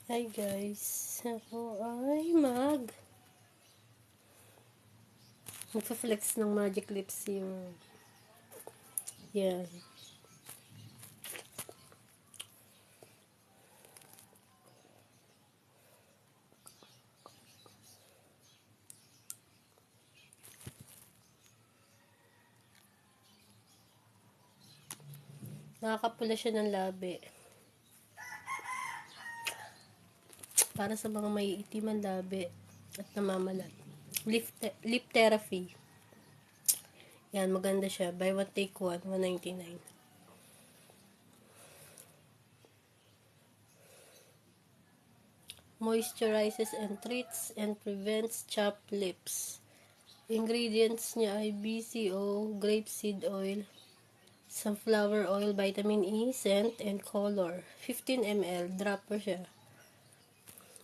Hi guys, ako ay magpa-flex ng Magic Lips yung yan. Nakakapula siya ng labi. Para sa mga may itiman labi at namamalat. Lip therapy. Yan, maganda siya. Buy one take one, $199. Moisturizes and treats and prevents chapped lips. Ingredients niya ay BCO, grapeseed oil, sunflower oil, vitamin E, scent, and color. 15 ml, dropper siya.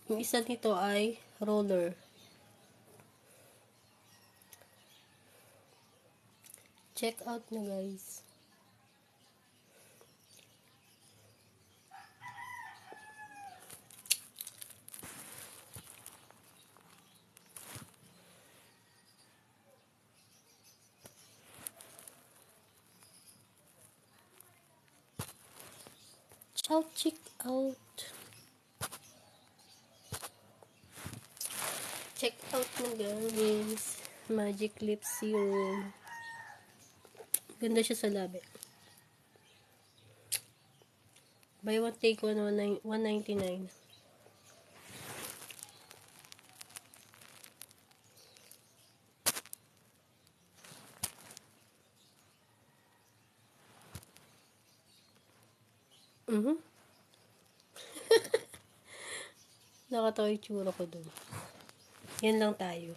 Yung isa nito ay roller. Check out na guys. Check out. Check out na guys. Magic Lip Serum. Ganda siya sa labi. Buy one take one, $199. Nakatawa yung tsura ko dun. Yan lang tayo.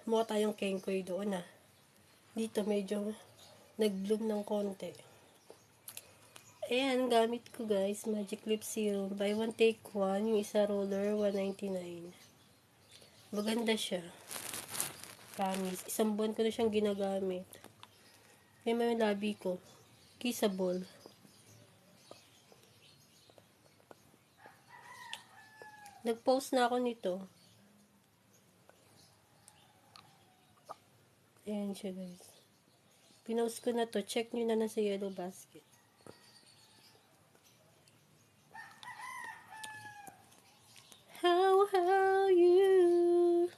Mukha tayong kengkoy doon Dito medyo nag-bloom ng konti. Ayan, gamit ko guys. Magic Lip Serum. Buy one take one. Yung isa roller, $199. Maganda siya. Promise. Isang buwan ko na siyang ginagamit. May labi ko. Kissable. Nag-post na ako nito. Ayan siya guys. Pinost ko na to. Check nyo na sa yellow basket. How you?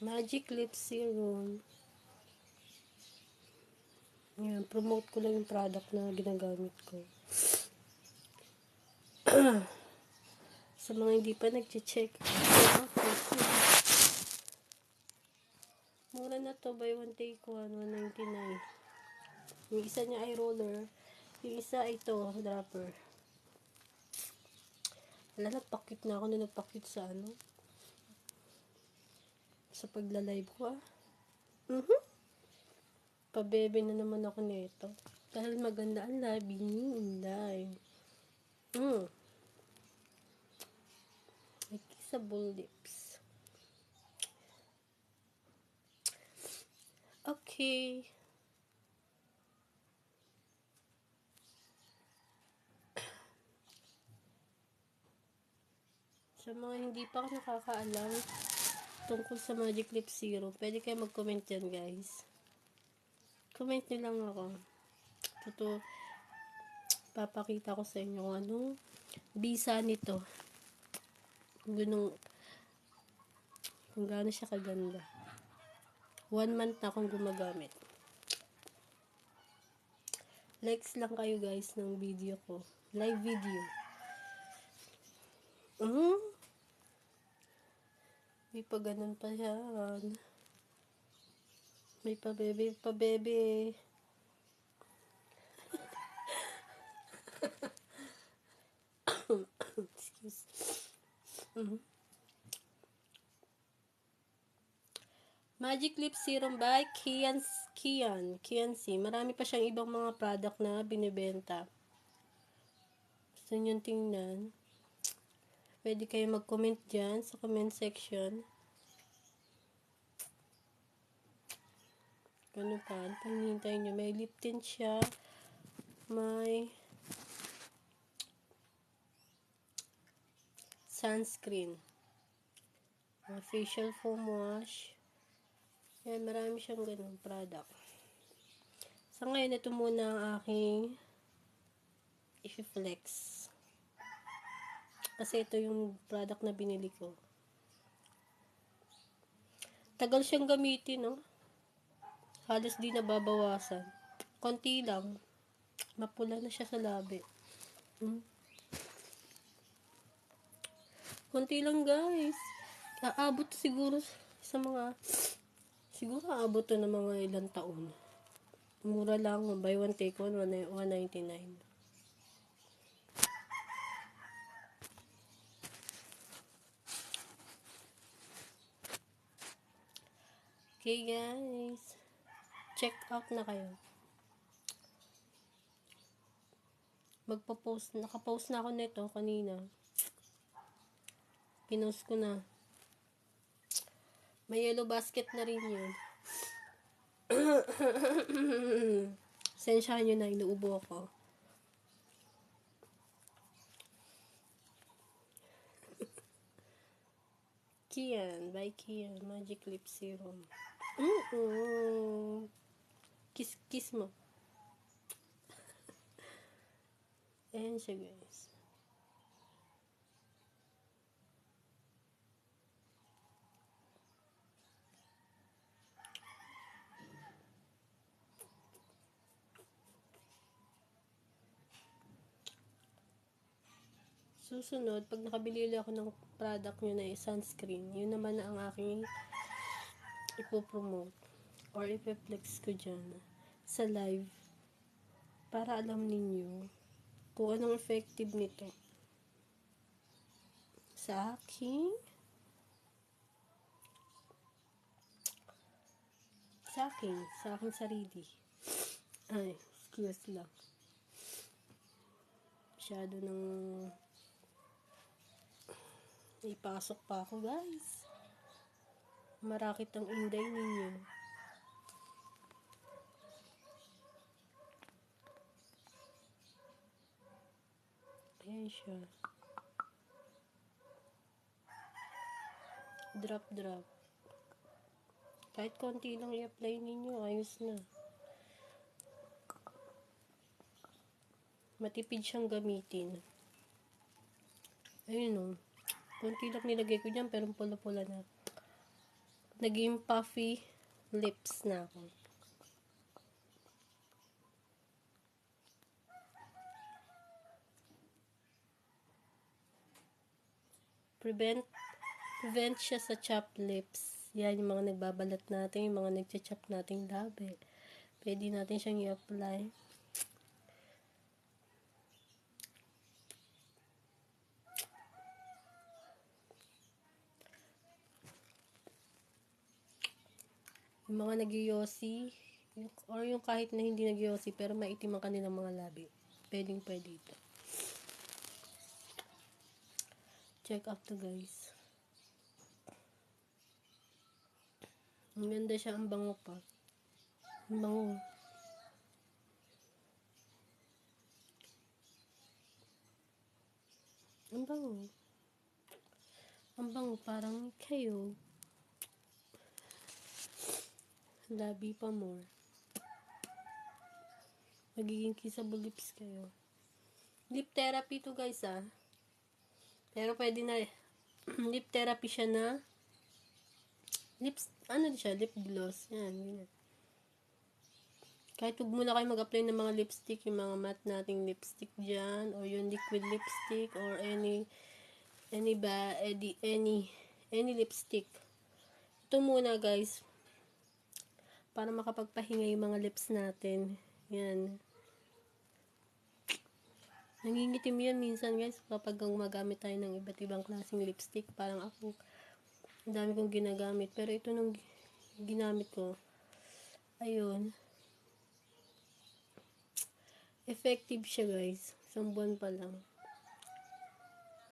Magic Lip Serum. Yan, promote ko lang yung product na ginagamit ko. Sa mga hindi pa nag-check. Mura na to, buy one take one, $199. Yung isa niya ay roller. Yung isa ay ito, dropper. Wala, nagpakit na ako na nagpakit sa sa pagla-live ko Pabebe na naman ako nito. Dahil maganda ang labi ni Inday. May kissable lips. Okay. Sa mga hindi pa nakakaalam tungkol sa Magic Lip Serum, pwede kayo mag-comment dyan guys. Comment nyo lang ako. Ito, papakita ko sa inyo bisa nito. Kung gaano siya kaganda. 1 month na akong gumagamit. Likes lang kayo guys ng video ko. Live video. May pa ganun pa yan. May pabebe. Excuse. Magic Lip Serum by Kiansi. Marami pa siyang ibang mga product na binibenta. Gusto nyo tingnan? Pwede kayo mag-comment dyan sa comment section. Ano pa? Ano pa hinihintay nyo? May lip tint siya. May sunscreen. Facial foam wash. Yan, marami siyang ganun product. Sa ngayon, ito muna ang aking i-flex. Kasi ito yung product na binili ko. Tagal siyang gamitin, no? Halos di nababawasan. Konti lang. Mapula na siya sa labi. Konti lang, guys. Aabot siguro sa mga... Siguro aabot to ng mga ilang taon. Mura lang. Buy one, take one. $199. Okay, guys. Check out na kayo. Nakapost na ako nito kanina. Pinost ko na. May yellow basket na rin yun. Sensyahan nyo na, inuubo ako. Kian, by Kian, Magic Lip Serum. Kiss mo. Ayan siya, guys. Susunod, pag nakabili ulit ako ng product nyo na sunscreen, yun naman na ang aking ipopromote or ipeflex ko dyan sa live para alam ninyo kung anong effective nito sa aking sarili. Ay, excuse lang. Masyado nang ipasok pa ako, guys. Marakit ang inday ninyo. Ayan siya. Drop. Kahit konti lang i-apply ninyo, ayos na. Matipid siyang gamitin. Ayun o. Konti lang nilagay ko dyan, pero pula-pula na. Naging puffy lips na ako. Prevent siya sa chapped lips. Yan yung mga nagbabalat natin, yung mga nagcha-chop nating labi. Pwede natin siyang i-apply. Yung mga nagyoyosi, or yung kahit na hindi nagyoyosi, pero maitim ang kanilang mga labi. Pwede ito. Check out to, guys. Ang ganda siya, ang bango pa. Ang bango. Ang bango. Ang bango, parang kayo. Labi pa more. Magiging kissable lips kayo. Lip therapy to, guys, ah. Pero pwede na, lip therapy siya na, lip gloss. Yan, ganyan. Kahit huwag muna kayo mag-apply ng mga lipstick, yung mga matte nating lipstick dyan, or yung liquid lipstick, or any lipstick. Ito muna, guys, para makapagpahinga yung mga lips natin. Yan. Nangingitim yan minsan, guys, kapag gumagamit tayo ng iba't ibang klaseng lipstick. Parang ako, ang dami kong ginagamit. Pero ito nung ginamit ko, ayun, effective siya, guys. Isang buwan pa lang.